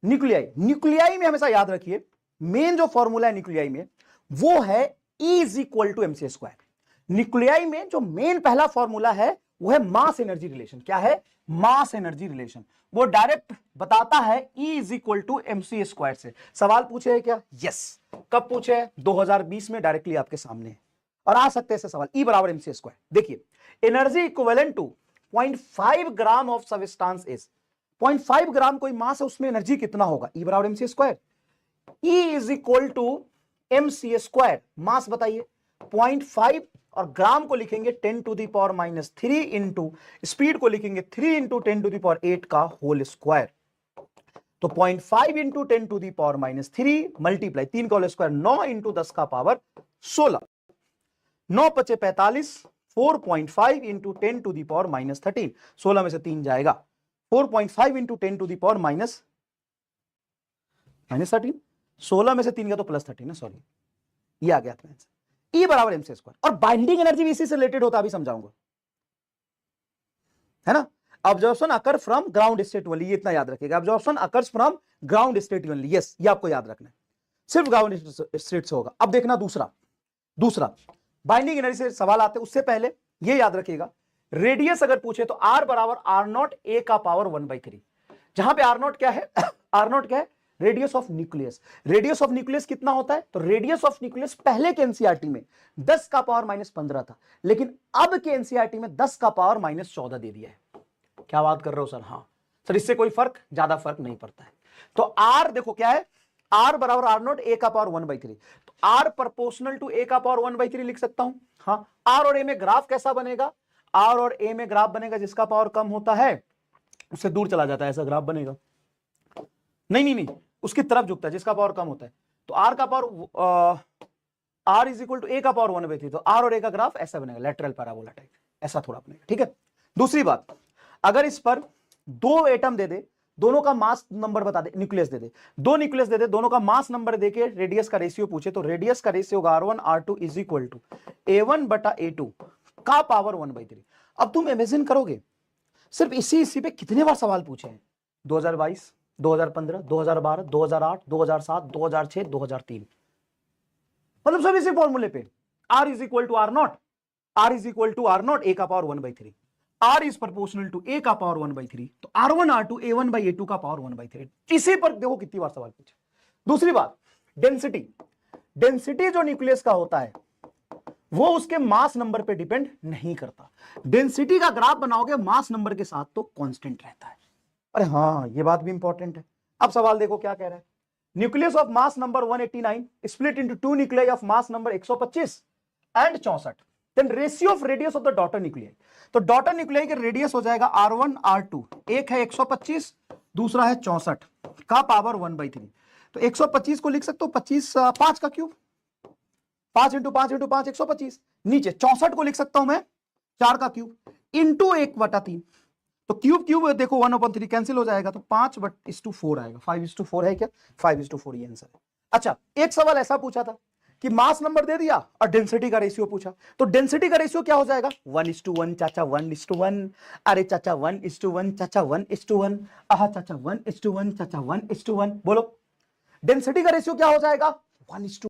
Nuclei, nuclei में हमेशा याद रखिए मेन जो फॉर्मूला है न्यूक्लियाई में वो है E is equal to m c square. Nuclei में जो मेन पहला फॉर्मूला है वो है मास एनर्जी रिलेशन। क्या है? Mass energy relation. वो डायरेक्ट बताता है E is equal to m c square से। सवाल पूछे है क्या? यस। कब पूछे है? 2020 में डायरेक्टली आपके सामने है और आ सकते हैं ऐसे सवाल। E बराबर एमसी स्क्वायर। देखिए energy equivalent to 0.5 gram of substance is, 0.5 gram कोई मास है उसमें एनर्जी कितना होगा? E बराबर m c square. E is equal to m c square. Mass बताइए 0.5 और ग्राम को लिखेंगे 10 to the power -3 into speed को लिखेंगे 3 इंटू 10 टू द पावर 8 का होल स्क्वायर। तो 0.5 into 10 to the power -3 multiply 3 का होल स्क्वायर 9 इंटू 10 का पावर 16, 9 पचे 45, 4.5 इंटू 10 टू द पावर -13, 16 में से 3 जाएगा, 4.5 इंटू 10 टू द पावर -13, 16 में से 3 का तो +13 है, सॉरी ये आ गया था। E बराबर एमसी स्क्वायर। और बाइंडिंग एनर्जी भी इसी से रिलेटेड होता है, अभी समझाऊंगा, है ना। Absorption occur from ground state only, ये इतना याद रखिएगा, absorption occurs from ground state only. Yes, ये आपको याद रखना है, सिर्फ ग्राउंड स्टेट से होगा। अब देखना दूसरा बाइंडिंग एनर्जी से सवाल आते हैं, उससे पहले ये याद रखिएगा रेडियस अगर पूछे तो R बराबर R0 A का पावर 1/3। जहां पे R0 क्या है? R0 क्या है? Radius of nucleus. Radius of nucleus कितना होता है? तो रेडियस ऑफ न्यूक्लियस पहले के एनसीईआरटी में 10 का पावर -15 था, लेकिन अब के एनसीईआरटी में 10 का पावर -14 दे दिया है। क्या बात कर रहे हो सर? हाँ सर, इससे कोई ज्यादा फर्क नहीं पड़ता है। तो आर देखो क्या है, आर बराबर R0 A का पावर 1/3। तो आर प्रोपोर्शनल टू A का पावर 1/3 लिख सकता हूं। हाँ, आर और ए में ग्राफ कैसा बनेगा? आर और ए में ग्राफ बनेगा जिसका पावर कम होता है उससे दूर चला जाता है, ऐसा ग्राफ बनेगा। नहीं, उसकी तरफ झुकता है जिसका पावर कम होता है। तो आर का power R is equal to A का पावर 1/3, तो आर और ए का ग्राफ ऐसा बनेगा, लेटरल पैराबोला टाइप, ऐसा थोड़ा बनेगा। ठीक है। दूसरी बात, अगर इस पर 2 एटम दे दे, दोनों का मास नंबर बता दे, न्यूक्लियस दे दे, 2 न्यूक्लियस दे दे, दोनों का मास नंबर देके रेडियस का रेशियो पूछे, तो रेडियस का रेशियो होगा R1 R2 is equal to A1 बटा A2 का पावर 1/3। अब तुम इमेजिन करोगे सिर्फ इसी पे कितने बार सवाल पूछे हैं? 2022, 2015, 2012, 2008, 2007, 2006, 2003, मतलब सब इसी फॉर्मूले पे। R is equal to R0, R is equal to R0 A का power 1/3, R is proportional to A का पावर 1/3, तो R1 R2 A1 by A2 का पावर 1/3। इसी पर देखो कितनी बार सवाल पूछे। दूसरी बात, डेंसिटी। डेंसिटी जो न्यूक्लियस का होता है वो उसके मास नंबर पे डिपेंड नहीं करता। डेंसिटी का ग्राफ बनाओगे मास नंबर के साथ तो कांस्टेंट रहता है। अरे हाँ, ये बात भी इंपॉर्टेंट है। अब सवाल देखो क्या कह रहा है, nucleus of mass number 189 split into 2 nuclei of mass number 125 and 64, then ratio of radius of the daughter nuclei. तो डॉटर न्यूक्लियाई के रेडियस हो जाएगा R1 R2, एक है 125, दूसरा है 64 का पावर 1/3। तो 125 को लिख सकते हो 25 5 का क्यूब, 5 इंटू 5 इंटू 5 125। नीचे 64 को लिख सकता हूं मैं 4 का क्यूब इंटू 1/3। तो क्यूब देखो 1/3 कैंसिल हो जाएगा, तो 5/4 आएगा। 5:4 है क्या? 5:4 ये आंसर है। अच्छा, एक सवाल ऐसा पूछा था कि मास नंबर दे दिया और डेंसिटी का रेशियो पूछा, तो डेंसिटी का रेशियो क्या हो जाएगा? 1:1 चाचा, 1:1। अरे चाचा 1:1 चाचा, 1:1। आहा चाचा 1:1 चाचा, 1:1। बोलो डेंसिटी का रेशियो क्या हो जाएगा? 1:1।